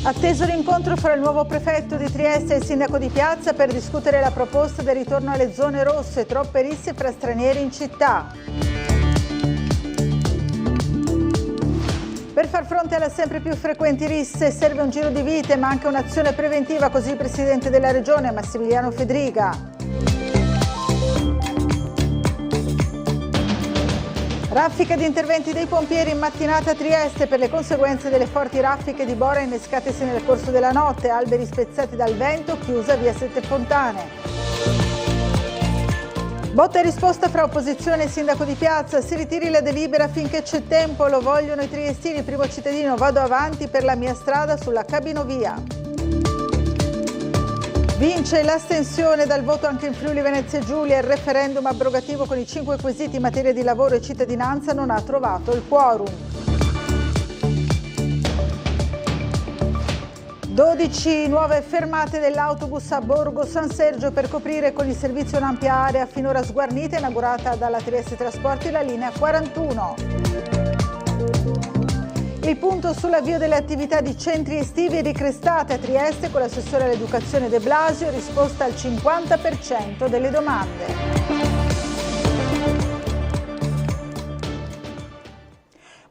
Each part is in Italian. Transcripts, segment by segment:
Atteso l'incontro fra il nuovo prefetto di Trieste e il sindaco di Piazza per discutere la proposta del ritorno alle zone rosse, troppe risse fra stranieri in città. Per far fronte alle sempre più frequenti risse serve un giro di vite, ma anche un'azione preventiva, così il presidente della regione Massimiliano Fedriga. Raffica di interventi dei pompieri in mattinata a Trieste per le conseguenze delle forti raffiche di bora innescatesi nel corso della notte, alberi spezzati dal vento, chiusa via Sette Fontane. Botta e risposta fra opposizione e sindaco di Piazza, si ritiri la delibera finché c'è tempo, lo vogliono i triestini, primo cittadino, vado avanti per la mia strada sulla cabinovia. Vince l'astensione dal voto anche in Friuli Venezia Giulia, il referendum abrogativo con i 5 quesiti in materia di lavoro e cittadinanza non ha trovato il quorum. 12 nuove fermate dell'autobus a Borgo San Sergio per coprire con il servizio un'ampia area finora sguarnita, inaugurata dalla Trieste Trasporti la linea 41. Il punto sull'avvio delle attività di centri estivi ricrestate a Trieste con l'assessore all'educazione De Blasio, risposta al 50% delle domande.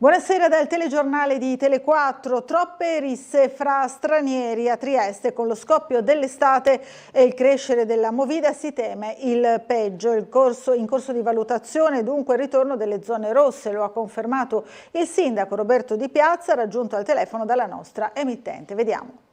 Buonasera dal telegiornale di Tele4. Troppe risse fra stranieri a Trieste con lo scoppio dell'estate e il crescere della movida si teme il peggio. In corso di valutazione dunque il ritorno delle zone rosse, lo ha confermato il sindaco Roberto Di Piazza, raggiunto al telefono dalla nostra emittente. Vediamo.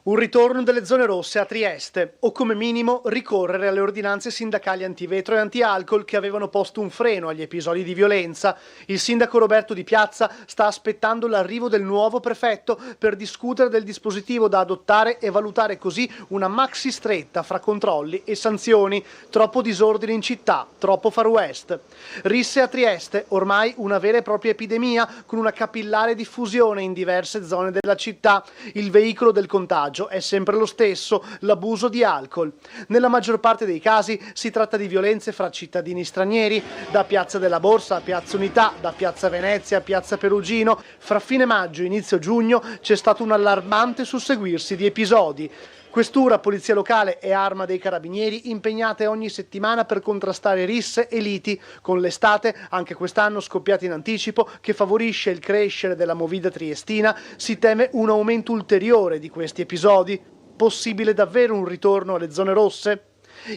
Un ritorno delle zone rosse a Trieste, o come minimo ricorrere alle ordinanze sindacali antivetro e anti-alcol che avevano posto un freno agli episodi di violenza. Il sindaco Roberto Di Piazza sta aspettando l'arrivo del nuovo prefetto per discutere del dispositivo da adottare e valutare così una maxi stretta fra controlli e sanzioni. Troppo disordine in città, troppo Far West. Risse a Trieste, ormai una vera e propria epidemia con una capillare diffusione in diverse zone della città. Il veicolo del contagio è sempre lo stesso, l'abuso di alcol. Nella maggior parte dei casi si tratta di violenze fra cittadini stranieri, da Piazza della Borsa a Piazza Unità, da Piazza Venezia a Piazza Perugino. Fra fine maggio e inizio giugno c'è stato un allarmante susseguirsi di episodi. Questura, polizia locale e arma dei carabinieri impegnate ogni settimana per contrastare risse e liti, con l'estate, anche quest'anno scoppiata in anticipo, che favorisce il crescere della movida triestina, si teme un aumento ulteriore di questi episodi. Possibile davvero un ritorno alle zone rosse?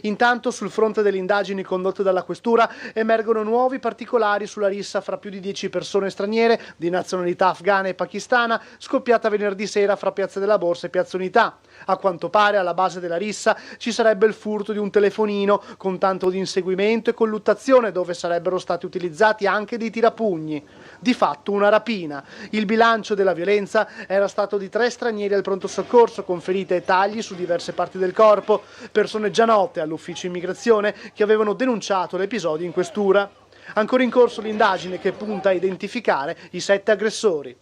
Intanto sul fronte delle indagini condotte dalla Questura emergono nuovi particolari sulla rissa fra più di 10 persone straniere di nazionalità afghana e pakistana scoppiata venerdì sera fra Piazza della Borsa e Piazza Unità. A quanto pare alla base della rissa ci sarebbe il furto di un telefonino con tanto di inseguimento e colluttazione, dove sarebbero stati utilizzati anche dei tirapugni. Di fatto una rapina. Il bilancio della violenza era stato di 3 stranieri al pronto soccorso con ferite e tagli su diverse parti del corpo, persone già note all'ufficio immigrazione che avevano denunciato l'episodio in questura. Ancora in corso l'indagine che punta a identificare i 7 aggressori.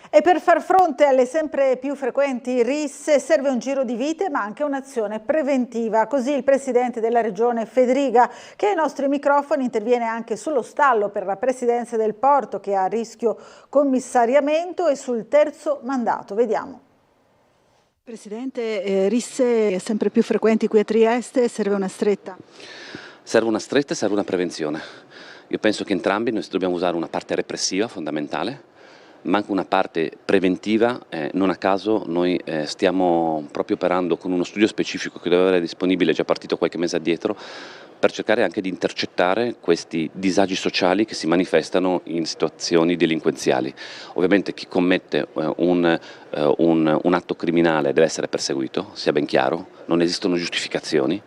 E per far fronte alle sempre più frequenti risse serve un giro di vite ma anche un'azione preventiva. Così il presidente della regione Fedriga, che ai nostri microfoni interviene anche sullo stallo per la presidenza del Porto che è a rischio commissariamento e sul terzo mandato. Vediamo. Presidente, risse sempre più frequenti qui a Trieste, serve una stretta? Serve una stretta e serve una prevenzione. Io penso che entrambi noi dobbiamo usare una parte repressiva fondamentale, ma anche una parte preventiva. Non a caso noi stiamo proprio operando con uno studio specifico che deve essere disponibile, già partito qualche mese addietro, per cercare anche di intercettare questi disagi sociali che si manifestano in situazioni delinquenziali. Ovviamente chi commette un atto criminale deve essere perseguito, sia ben chiaro, non esistono giustificazioni,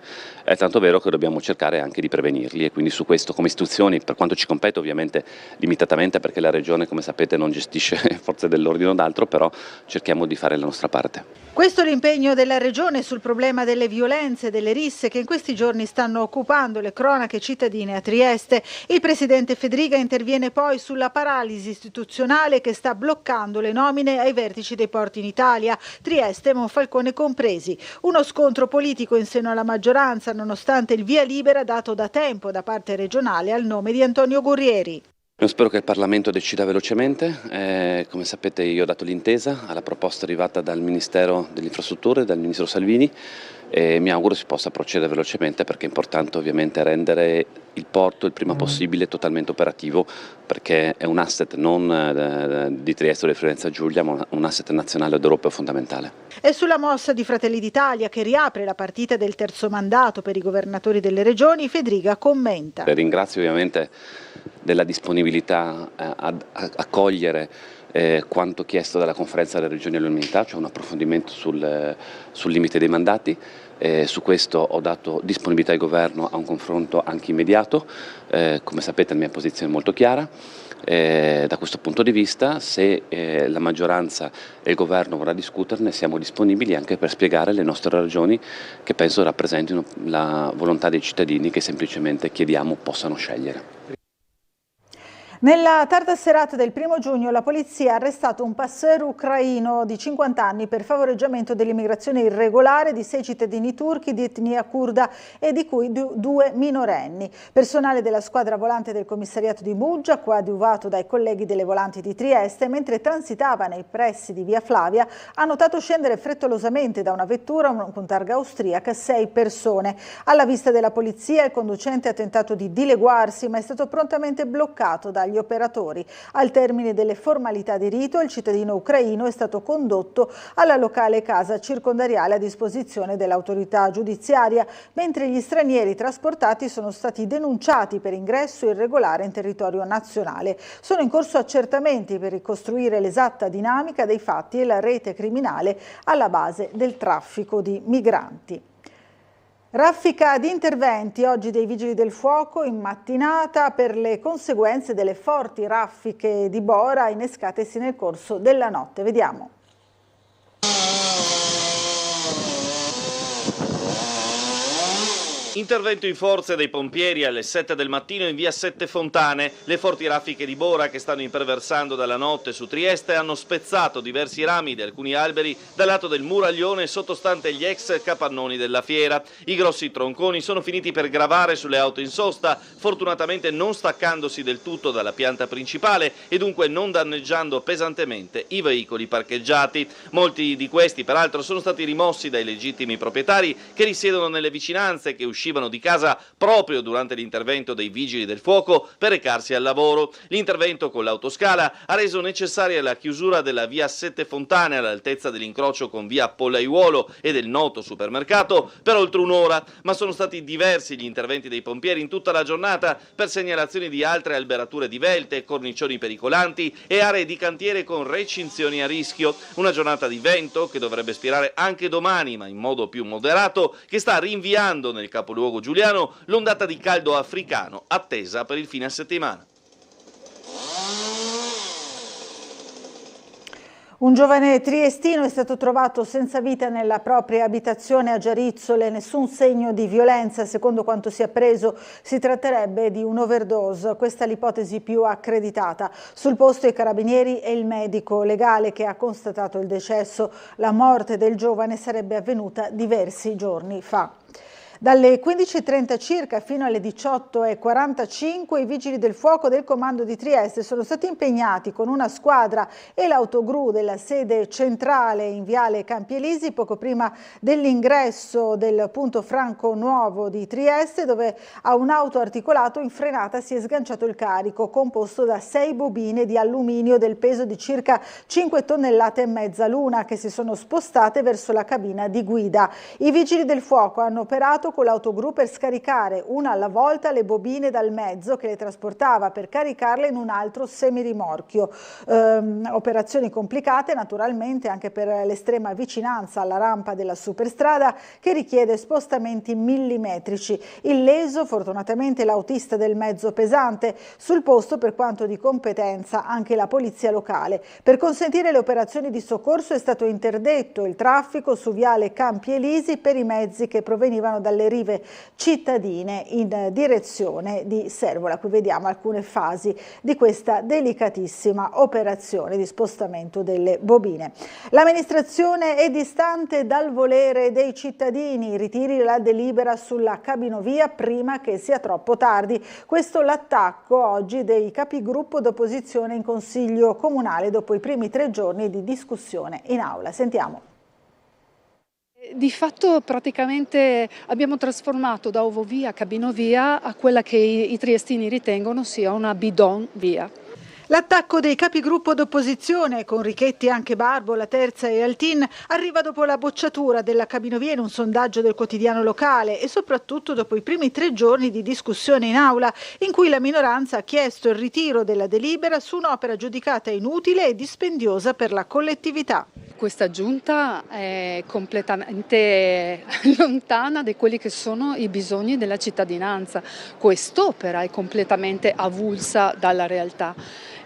è tanto vero che dobbiamo cercare anche di prevenirli, e quindi su questo come istituzioni, per quanto ci compete ovviamente limitatamente, perché la Regione come sapete non gestisce forze dell'ordine o d'altro, però cerchiamo di fare la nostra parte. Questo è l'impegno della Regione sul problema delle violenze e delle risse che in questi giorni stanno occupando le cronache cittadine a Trieste. Il presidente Fedriga interviene poi sulla paralisi istituzionale che sta bloccando le nomine ai vertici dei porti in Italia, Trieste e Monfalcone compresi. Uno scontro politico in seno alla maggioranza nonostante il via libera dato da tempo da parte regionale al nome di Antonio Gurrieri. Io spero che il Parlamento decida velocemente. Come sapete io ho dato l'intesa alla proposta arrivata dal Ministero delle Infrastrutture, dal Ministro Salvini, e mi auguro si possa procedere velocemente, perché è importante ovviamente rendere il porto il prima possibile totalmente operativo, perché è un asset non di Trieste o di Friuli Giulia, ma un asset nazionale ed europeo fondamentale. E sulla mossa di Fratelli d'Italia, che riapre la partita del terzo mandato per i governatori delle regioni, Fedriga commenta. Ringrazio ovviamente della disponibilità ad accogliere quanto chiesto dalla Conferenza delle Regioni all'Unità, cioè un approfondimento sul limite dei mandati. Su questo ho dato disponibilità al Governo a un confronto anche immediato. Come sapete la mia posizione è molto chiara. Da questo punto di vista, se la maggioranza e il Governo vorrà discuterne, siamo disponibili anche per spiegare le nostre ragioni, che penso rappresentino la volontà dei cittadini che semplicemente chiediamo possano scegliere. Nella tarda serata del 1° giugno la polizia ha arrestato un passeur ucraino di 50 anni per favoreggiamento dell'immigrazione irregolare di 6 cittadini turchi di etnia curda e di cui 2 minorenni. Personale della squadra volante del commissariato di Muggia, coadiuvato dai colleghi delle volanti di Trieste, mentre transitava nei pressi di via Flavia, ha notato scendere frettolosamente da una vettura con targa austriaca 6 persone. Alla vista della polizia il conducente ha tentato di dileguarsi, ma è stato prontamente bloccato dagli operatori. Al termine delle formalità di rito, il cittadino ucraino è stato condotto alla locale casa circondariale a disposizione dell'autorità giudiziaria, mentre gli stranieri trasportati sono stati denunciati per ingresso irregolare in territorio nazionale. Sono in corso accertamenti per ricostruire l'esatta dinamica dei fatti e la rete criminale alla base del traffico di migranti. Raffica di interventi oggi dei Vigili del Fuoco in mattinata per le conseguenze delle forti raffiche di Bora innescatesi nel corso della notte. Vediamo. Intervento in forze dei pompieri alle 7 del mattino in via Sette Fontane. Le forti raffiche di Bora che stanno imperversando dalla notte su Trieste hanno spezzato diversi rami di alcuni alberi dal lato del muraglione sottostante gli ex capannoni della fiera. I grossi tronconi sono finiti per gravare sulle auto in sosta, fortunatamente non staccandosi del tutto dalla pianta principale e dunque non danneggiando pesantemente i veicoli parcheggiati. Molti di questi peraltro sono stati rimossi dai legittimi proprietari che risiedono nelle vicinanze, che uscivano di casa proprio durante l'intervento dei Vigili del Fuoco per recarsi al lavoro. L'intervento con l'autoscala ha reso necessaria la chiusura della via Sette Fontane all'altezza dell'incrocio con via Pollaiuolo e del noto supermercato per oltre un'ora, ma sono stati diversi gli interventi dei pompieri in tutta la giornata per segnalazioni di altre alberature divelte, cornicioni pericolanti e aree di cantiere con recinzioni a rischio. Una giornata di vento che dovrebbe spirare anche domani, ma in modo più moderato, che sta rinviando nel capoluogo giuliano l'ondata di caldo africano attesa per il fine settimana. Un giovane triestino è stato trovato senza vita nella propria abitazione a Giarizzole, nessun segno di violenza. Secondo quanto si è appreso si tratterebbe di un'overdose, questa è l'ipotesi più accreditata. Sul posto i carabinieri e il medico legale che ha constatato il decesso. La morte del giovane sarebbe avvenuta diversi giorni fa. Dalle 15:30 circa fino alle 18:45 i Vigili del Fuoco del Comando di Trieste sono stati impegnati con una squadra e l'autogru della sede centrale in Viale Campi Elisi poco prima dell'ingresso del punto Franco Nuovo di Trieste, dove a un auto articolato in frenata si è sganciato il carico composto da 6 bobine di alluminio del peso di circa 5 tonnellate e mezza l'una, che si sono spostate verso la cabina di guida. I Vigili del Fuoco hanno operato con l'autogru per scaricare una alla volta le bobine dal mezzo che le trasportava per caricarle in un altro semirimorchio. Operazioni complicate naturalmente anche per l'estrema vicinanza alla rampa della superstrada che richiede spostamenti millimetrici. Illeso fortunatamente l'autista del mezzo pesante, sul posto per quanto di competenza anche la polizia locale. Per consentire le operazioni di soccorso è stato interdetto il traffico su Viale Campi Elisi per i mezzi che provenivano dalle dalle rive cittadine in direzione di Servola. Qui vediamo alcune fasi di questa delicatissima operazione di spostamento delle bobine. L'amministrazione è distante dal volere dei cittadini, ritiri la delibera sulla cabinovia prima che sia troppo tardi. Questo l'attacco oggi dei capigruppo d'opposizione in Consiglio Comunale dopo i primi 3 giorni di discussione in aula. Sentiamo. Di fatto praticamente abbiamo trasformato da ovovia a cabinovia a quella che i triestini ritengono sia una bidon via. L'attacco dei capigruppo d'opposizione, con Richetti, anche Barbo, La Terza e Altin, arriva dopo la bocciatura della cabinovia in un sondaggio del quotidiano locale e soprattutto dopo i primi 3 giorni di discussione in aula in cui la minoranza ha chiesto il ritiro della delibera su un'opera giudicata inutile e dispendiosa per la collettività. Questa giunta è completamente lontana da quelli che sono i bisogni della cittadinanza. Quest'opera è completamente avulsa dalla realtà.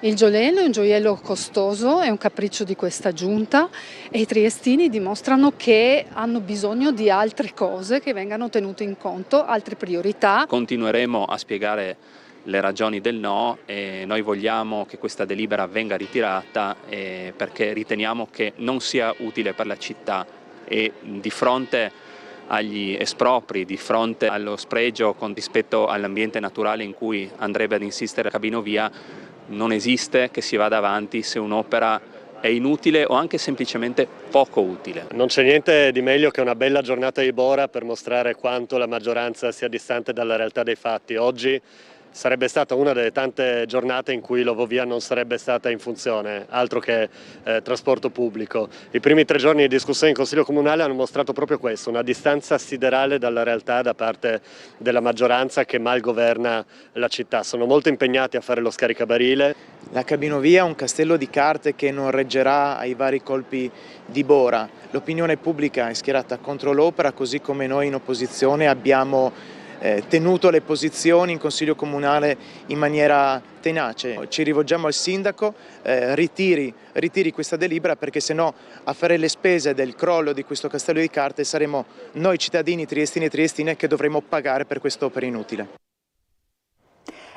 Il gioiello è un gioiello costoso, è un capriccio di questa giunta e i triestini dimostrano che hanno bisogno di altre cose che vengano tenute in conto, altre priorità. Continueremo a spiegare le ragioni del no e noi vogliamo che questa delibera venga ritirata perché riteniamo che non sia utile per la città e di fronte agli espropri, di fronte allo spregio con rispetto all'ambiente naturale in cui andrebbe ad insistere la cabinovia, non esiste che si vada avanti se un'opera è inutile o anche semplicemente poco utile. Non c'è niente di meglio che una bella giornata di Bora per mostrare quanto la maggioranza sia distante dalla realtà dei fatti. Oggi sarebbe stata una delle tante giornate in cui l'Ovovia non sarebbe stata in funzione, altro che trasporto pubblico. I primi 3 giorni di discussione in Consiglio Comunale hanno mostrato proprio questo, una distanza siderale dalla realtà da parte della maggioranza che mal governa la città. Sono molto impegnati a fare lo scaricabarile. La cabinovia è un castello di carte che non reggerà ai vari colpi di Bora. L'opinione pubblica è schierata contro l'opera, così come noi in opposizione abbiamo tenuto le posizioni in Consiglio Comunale in maniera tenace. Ci rivolgiamo al sindaco, ritiri questa delibera perché sennò a fare le spese del crollo di questo castello di carte saremo noi cittadini triestini e triestine che dovremo pagare per quest'opera inutile.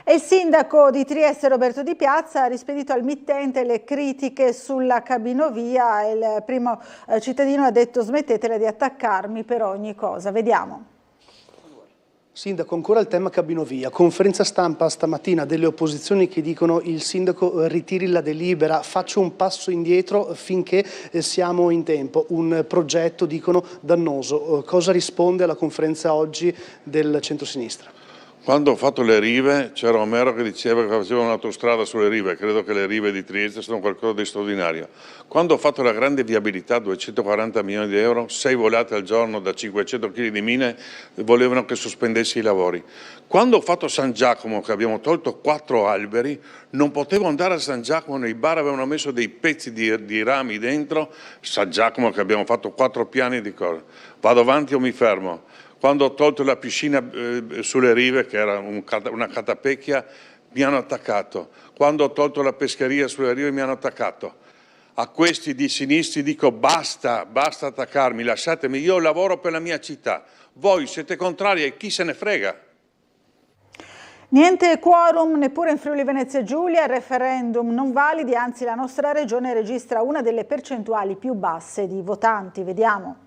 E il sindaco di Trieste Roberto Di Piazza ha rispedito al mittente le critiche sulla cabinovia. Il primo cittadino ha detto: smettetela di attaccarmi per ogni cosa. Vediamo. Sindaco, ancora il tema cabinovia, conferenza stampa stamattina delle opposizioni che dicono il sindaco ritiri la delibera, faccio un passo indietro finché siamo in tempo, un progetto dicono dannoso. Cosa risponde alla conferenza oggi del centrosinistra? Quando ho fatto le rive c'era Omero che diceva che faceva un'autostrada sulle rive, credo che le rive di Trieste sono qualcosa di straordinario. Quando ho fatto la grande viabilità, 240 milioni di euro, 6 volate al giorno da 500 kg di mine, volevano che sospendessi i lavori. Quando ho fatto San Giacomo, che abbiamo tolto 4 alberi, non potevo andare a San Giacomo, nei bar avevano messo dei pezzi di rami dentro, San Giacomo che abbiamo fatto 4 piani di cose. Vado avanti o mi fermo? Quando ho tolto la piscina sulle rive, che era una catapecchia, mi hanno attaccato. Quando ho tolto la pescheria sulle rive mi hanno attaccato. A questi di sinistri dico basta attaccarmi, lasciatemi, io lavoro per la mia città. Voi siete contrari e chi se ne frega? Niente quorum neppure in Friuli Venezia Giulia, referendum non validi, anzi la nostra regione registra una delle percentuali più basse di votanti. Vediamo.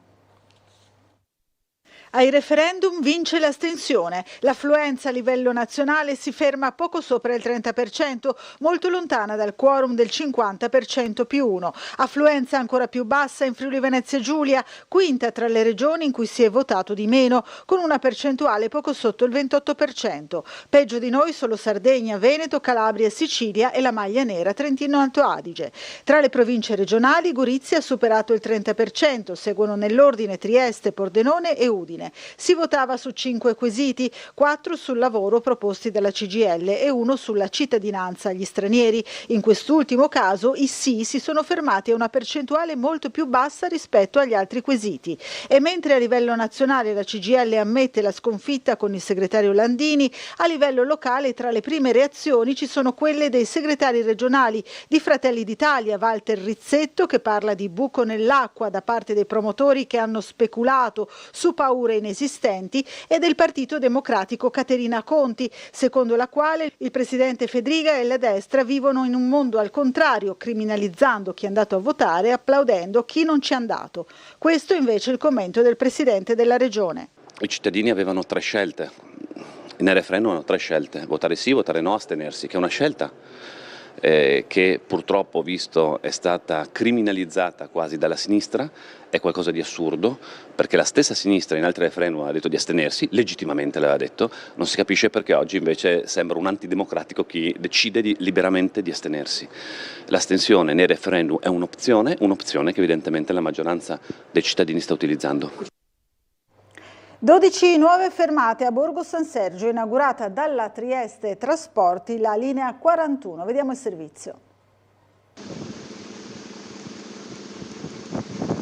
Ai referendum vince l'astensione. L'affluenza a livello nazionale si ferma poco sopra il 30%, molto lontana dal quorum del 50% più 1. Affluenza ancora più bassa in Friuli Venezia Giulia, quinta tra le regioni in cui si è votato di meno, con una percentuale poco sotto il 28%. Peggio di noi solo Sardegna, Veneto, Calabria, Sicilia e la maglia nera Trentino Alto Adige. Tra le province regionali Gorizia ha superato il 30%, seguono nell'ordine Trieste, Pordenone e Udine. Si votava su 5 quesiti, 4 sul lavoro proposti dalla CGIL e 1 sulla cittadinanza agli stranieri. In quest'ultimo caso i sì si sono fermati a una percentuale molto più bassa rispetto agli altri quesiti. E mentre a livello nazionale la CGIL ammette la sconfitta con il segretario Landini, a livello locale tra le prime reazioni ci sono quelle dei segretari regionali di Fratelli d'Italia, Walter Rizzetto, che parla di buco nell'acqua da parte dei promotori che hanno speculato su paura candidature inesistenti e del Partito Democratico Caterina Conti, secondo la quale il presidente Fedriga e la destra vivono in un mondo al contrario, criminalizzando chi è andato a votare e applaudendo chi non ci è andato. Questo invece è il commento del presidente della regione. I cittadini avevano 3 scelte, nel referendum hanno 3 scelte, votare sì, votare no, astenersi, che è una scelta che purtroppo, visto è stata criminalizzata quasi dalla sinistra, è qualcosa di assurdo, perché la stessa sinistra in altri referendum ha detto di astenersi, legittimamente l'aveva detto, non si capisce perché oggi invece sembra un antidemocratico chi decide liberamente di astenersi. L'astensione nei referendum è un'opzione che evidentemente la maggioranza dei cittadini sta utilizzando. 12 nuove fermate a Borgo San Sergio, inaugurata dalla Trieste Trasporti la linea 41. Vediamo il servizio.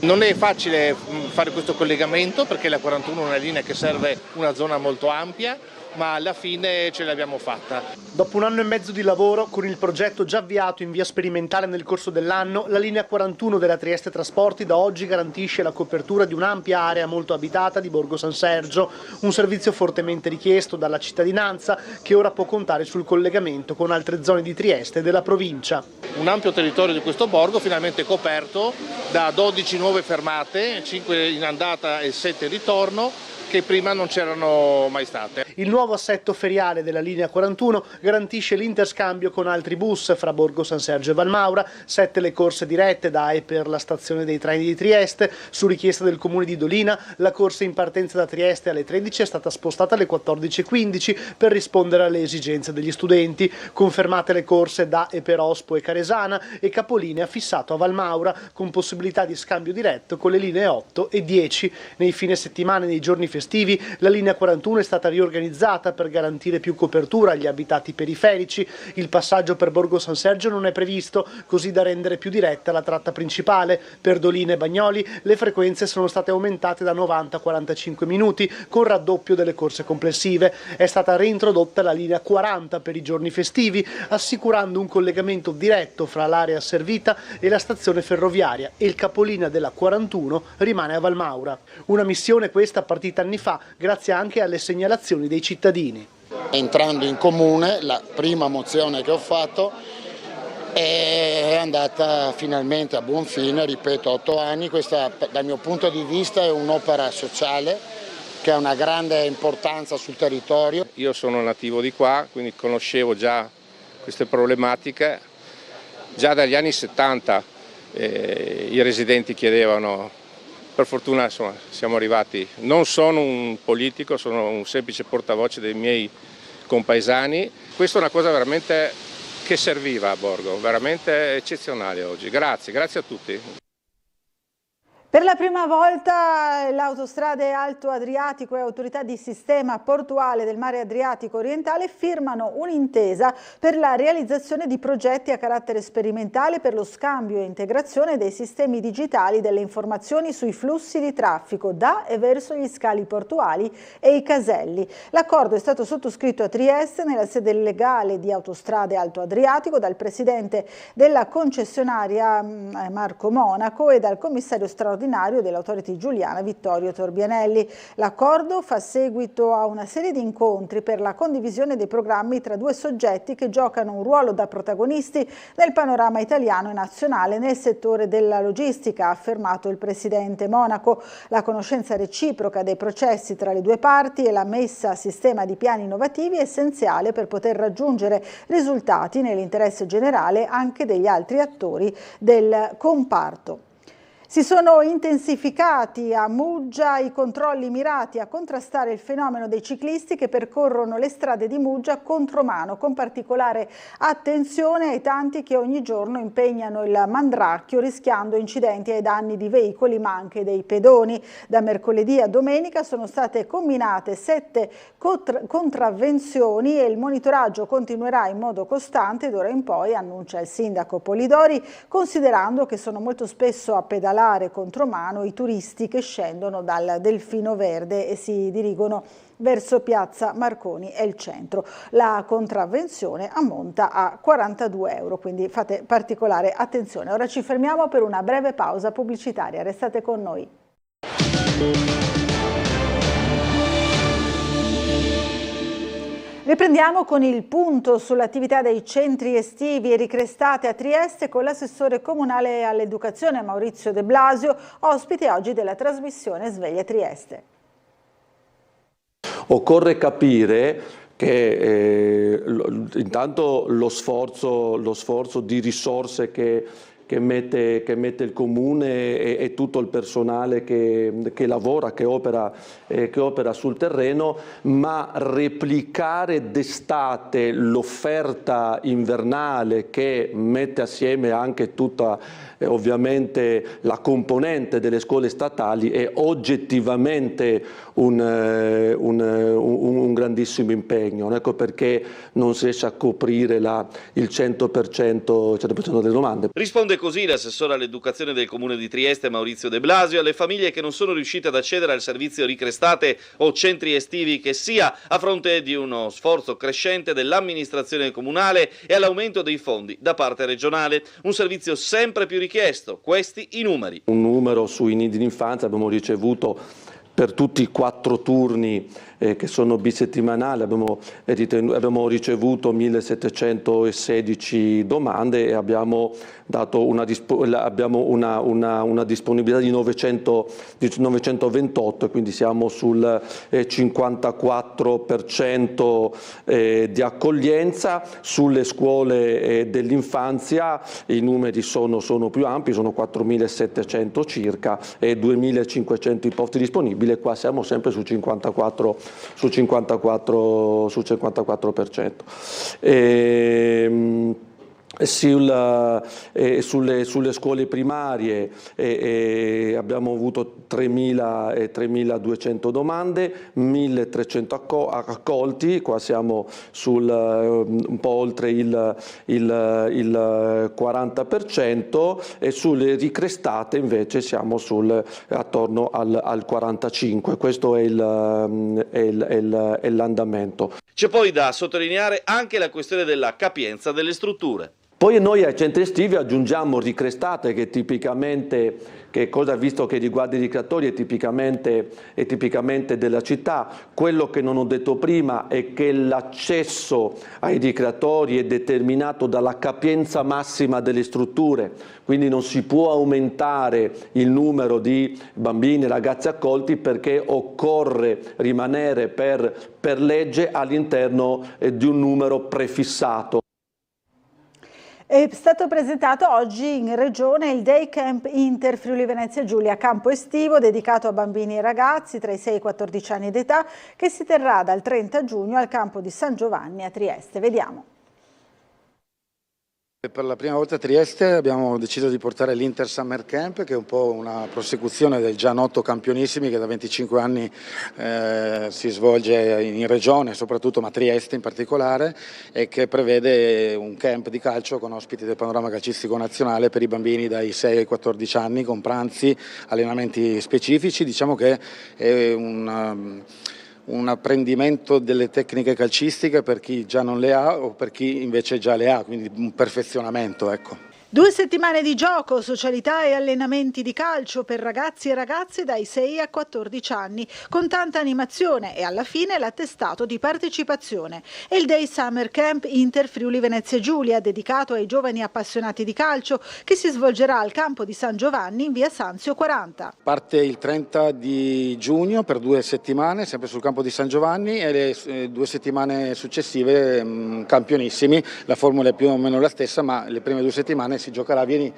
Non è facile fare questo collegamento perché la 41 è una linea che serve una zona molto ampia, ma alla fine ce l'abbiamo fatta. Dopo 1 anno e mezzo di lavoro, con il progetto già avviato in via sperimentale nel corso dell'anno, la linea 41 della Trieste Trasporti da oggi garantisce la copertura di un'ampia area molto abitata di Borgo San Sergio, un servizio fortemente richiesto dalla cittadinanza che ora può contare sul collegamento con altre zone di Trieste e della provincia. Un ampio territorio di questo borgo finalmente coperto da 12 nuove fermate, 5 in andata e 7 in ritorno, che prima non c'erano mai state. Il nuovo assetto feriale della linea 41 garantisce l'interscambio con altri bus fra Borgo San Sergio e Valmaura, 7 le corse dirette da e per la stazione dei treni di Trieste. Su richiesta del comune di Dolina, la corsa in partenza da Trieste alle 13 è stata spostata alle 14:15 per rispondere alle esigenze degli studenti. Confermate le corse da e per Ospo e Caresana e capolinea fissato a Valmaura, con possibilità di scambio diretto con le linee 8 e 10. Nei fine settimana e nei giorni festivi la linea 41 è stata riorganizzata per garantire più copertura agli abitati periferici. Il passaggio per Borgo San Sergio non è previsto, così da rendere più diretta la tratta principale. Per Dolina e Bagnoli le frequenze sono state aumentate da 90 a 45 minuti, con raddoppio delle corse complessive. È stata reintrodotta la linea 40 per i giorni festivi, assicurando un collegamento diretto fra l'area servita e la stazione ferroviaria, e il capolinea della 41 rimane a Valmaura. Una missione questa partita anni fa, grazie anche alle segnalazioni dei cittadini. Entrando in comune, la prima mozione che ho fatto è andata finalmente a buon fine, ripeto, 8 anni. Questa dal mio punto di vista è un'opera sociale che ha una grande importanza sul territorio. Io sono nativo di qua, quindi conoscevo già queste problematiche. Già dagli anni 70 i residenti chiedevano. Per fortuna insomma, siamo arrivati, non sono un politico, sono un semplice portavoce dei miei compaesani. Questa è una cosa veramente che serviva a Borgo, veramente eccezionale oggi. Grazie a tutti. Per la prima volta l'Autostrade Alto Adriatico e Autorità di Sistema Portuale del Mare Adriatico Orientale firmano un'intesa per la realizzazione di progetti a carattere sperimentale per lo scambio e integrazione dei sistemi digitali delle informazioni sui flussi di traffico da e verso gli scali portuali e i caselli. L'accordo è stato sottoscritto a Trieste nella sede legale di Autostrade Alto Adriatico dal presidente della concessionaria Marco Monaco e dal commissario straordinario dell'Authority Giuliana Vittorio Torbianelli. L'accordo fa seguito a una serie di incontri per la condivisione dei programmi tra 2 soggetti che giocano un ruolo da protagonisti nel panorama italiano e nazionale nel settore della logistica, ha affermato il presidente Monaco. La conoscenza reciproca dei processi tra le 2 parti e la messa a sistema di piani innovativi è essenziale per poter raggiungere risultati nell'interesse generale anche degli altri attori del comparto. Si sono intensificati a Muggia i controlli mirati a contrastare il fenomeno dei ciclisti che percorrono le strade di Muggia contromano, con particolare attenzione ai tanti che ogni giorno impegnano il mandracchio rischiando incidenti ai danni di veicoli ma anche dei pedoni. Da mercoledì a domenica sono state comminate 7 contravvenzioni e il monitoraggio continuerà in modo costante d'ora in poi, annuncia il sindaco Polidori, considerando che sono molto spesso a pedalare contromano i turisti che scendono dal Delfino Verde e si dirigono verso Piazza Marconi e il centro. La contravvenzione ammonta a 42 euro, quindi fate particolare attenzione. Ora ci fermiamo per una breve pausa pubblicitaria, restate con noi. Riprendiamo con il punto sull'attività dei centri estivi e ricrestate a Trieste con l'assessore comunale all'educazione Maurizio De Blasio, ospite oggi della trasmissione Sveglia Trieste. Occorre capire che intanto lo sforzo di risorse che mette il comune e tutto il personale che lavora, che opera sul terreno, ma replicare d'estate l'offerta invernale che mette assieme anche tutta ovviamente la componente delle scuole statali è oggettivamente un grandissimo impegno. Ecco perché non si riesce a coprire il 100% delle domande. Risponde così l'assessore all'educazione del comune di Trieste Maurizio De Blasio alle famiglie che non sono riuscite ad accedere al servizio ricrestate o centri estivi che sia, a fronte di uno sforzo crescente dell'amministrazione comunale e all'aumento dei fondi da parte regionale. Un servizio sempre più richiesto, questi i numeri. Un numero sui nidi d'infanzia abbiamo ricevuto per tutti i 4 turni che sono bisettimanali, abbiamo ricevuto 1716 domande e abbiamo dato una disponibilità di 928, quindi siamo sul 54% di accoglienza. Sulle scuole dell'infanzia i numeri sono più ampi, sono 4.700 circa e 2.500 i posti disponibili, e qua siamo sempre sul 54%. Sulle scuole primarie abbiamo avuto 3.200 domande, 1.300 accolti, qua siamo un po' oltre il 40%, e sulle ricrestate invece siamo attorno al 45%, questo è l'andamento. C'è poi da sottolineare anche la questione della capienza delle strutture. Poi noi ai centri estivi aggiungiamo ricrestate che tipicamente, visto che riguarda i ricreatori, è tipicamente della città. Quello che non ho detto prima è che l'accesso ai ricreatori è determinato dalla capienza massima delle strutture, quindi non si può aumentare il numero di bambini e ragazzi accolti perché occorre rimanere per legge all'interno di un numero prefissato. È stato presentato oggi in Regione il Day Camp Inter Friuli Venezia Giulia, campo estivo dedicato a bambini e ragazzi tra i 6 e i 14 anni d'età, che si terrà dal 30 giugno al campo di San Giovanni a Trieste. Vediamo. Per la prima volta a Trieste abbiamo deciso di portare l'Inter Summer Camp, che è un po' una prosecuzione del già noto Campionissimi, che da 25 anni si svolge in regione soprattutto, ma a Trieste in particolare, e che prevede un camp di calcio con ospiti del panorama calcistico nazionale per i bambini dai 6 ai 14 anni, con pranzi, allenamenti specifici. Diciamo che è un apprendimento delle tecniche calcistiche per chi già non le ha o per chi invece già le ha, quindi un perfezionamento, ecco. 2 settimane di gioco, socialità e allenamenti di calcio per ragazzi e ragazze dai 6 a 14 anni, con tanta animazione e alla fine l'attestato di partecipazione. È il Day Summer Camp Inter Friuli Venezia Giulia, dedicato ai giovani appassionati di calcio, che si svolgerà al campo di San Giovanni in via Sanzio 40. Parte il 30 di giugno per 2 settimane, sempre sul campo di San Giovanni, e le 2 settimane successive campionissimi. La formula è più o meno la stessa, ma le prime 2 settimane si giocherà, vieni,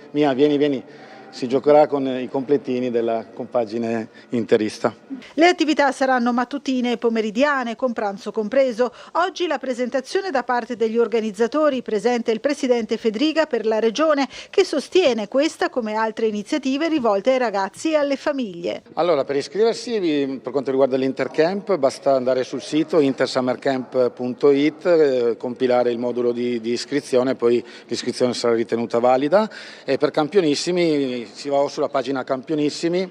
si giocherà con i completini della compagine interista. Le attività saranno mattutine e pomeridiane, con pranzo compreso. Oggi la presentazione da parte degli organizzatori, presente il presidente Fedriga per la regione, che sostiene questa come altre iniziative rivolte ai ragazzi e alle famiglie. Allora, per iscriversi, per quanto riguarda l'Intercamp, basta andare sul sito intersummercamp.it, compilare il modulo di iscrizione, poi l'iscrizione sarà ritenuta valida, e per campionissimi si va o sulla pagina Campionissimi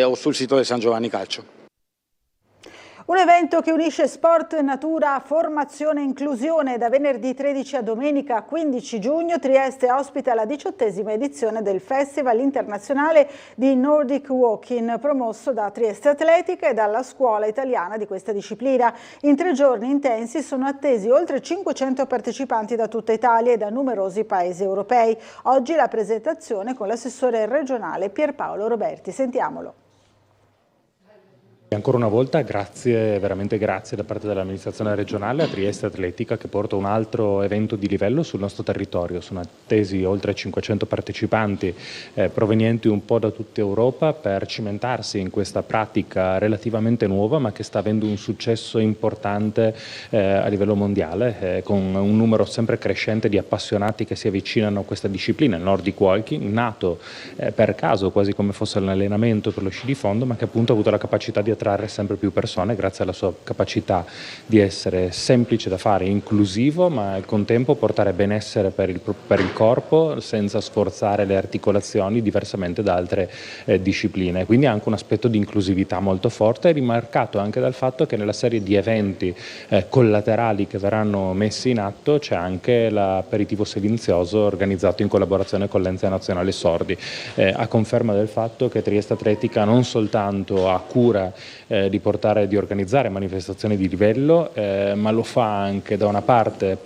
o sul sito del San Giovanni Calcio. Un evento che unisce sport, natura, formazione e inclusione. Da venerdì 13 a domenica 15 giugno Trieste ospita la 18ª edizione del Festival Internazionale di Nordic Walking, promosso da Trieste Atletica e dalla scuola italiana di questa disciplina. In 3 giorni intensi sono attesi oltre 500 partecipanti da tutta Italia e da numerosi paesi europei. Oggi la presentazione con l'assessore regionale Pierpaolo Roberti. Sentiamolo. Ancora una volta grazie, veramente grazie da parte dell'amministrazione regionale a Trieste Atletica, che porta un altro evento di livello sul nostro territorio. Sono attesi oltre 500 partecipanti provenienti un po' da tutta Europa per cimentarsi in questa pratica relativamente nuova, ma che sta avendo un successo importante a livello mondiale, con un numero sempre crescente di appassionati che si avvicinano a questa disciplina, il Nordic Walking, nato per caso quasi come fosse un allenamento per lo sci di fondo, ma che appunto ha avuto la capacità di attrarre sempre più persone grazie alla sua capacità di essere semplice da fare, inclusivo, ma al contempo portare benessere per il corpo senza sforzare le articolazioni diversamente da altre discipline. Quindi ha anche un aspetto di inclusività molto forte, rimarcato anche dal fatto che nella serie di eventi collaterali che verranno messi in atto c'è anche l'aperitivo silenzioso organizzato in collaborazione con l'Ente Nazionale Sordi, a conferma del fatto che Trieste Atletica non soltanto ha cura di organizzare manifestazioni di livello, ma lo fa anche da una parte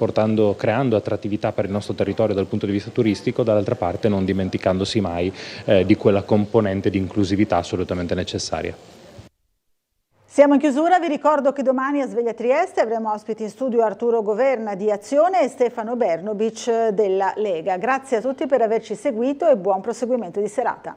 creando attrattività per il nostro territorio dal punto di vista turistico, dall'altra parte non dimenticandosi mai di quella componente di inclusività assolutamente necessaria. Siamo in chiusura, vi ricordo che domani a Sveglia Trieste avremo ospiti in studio Arturo Governa di Azione e Stefano Bernobic della Lega. Grazie a tutti per averci seguito e buon proseguimento di serata.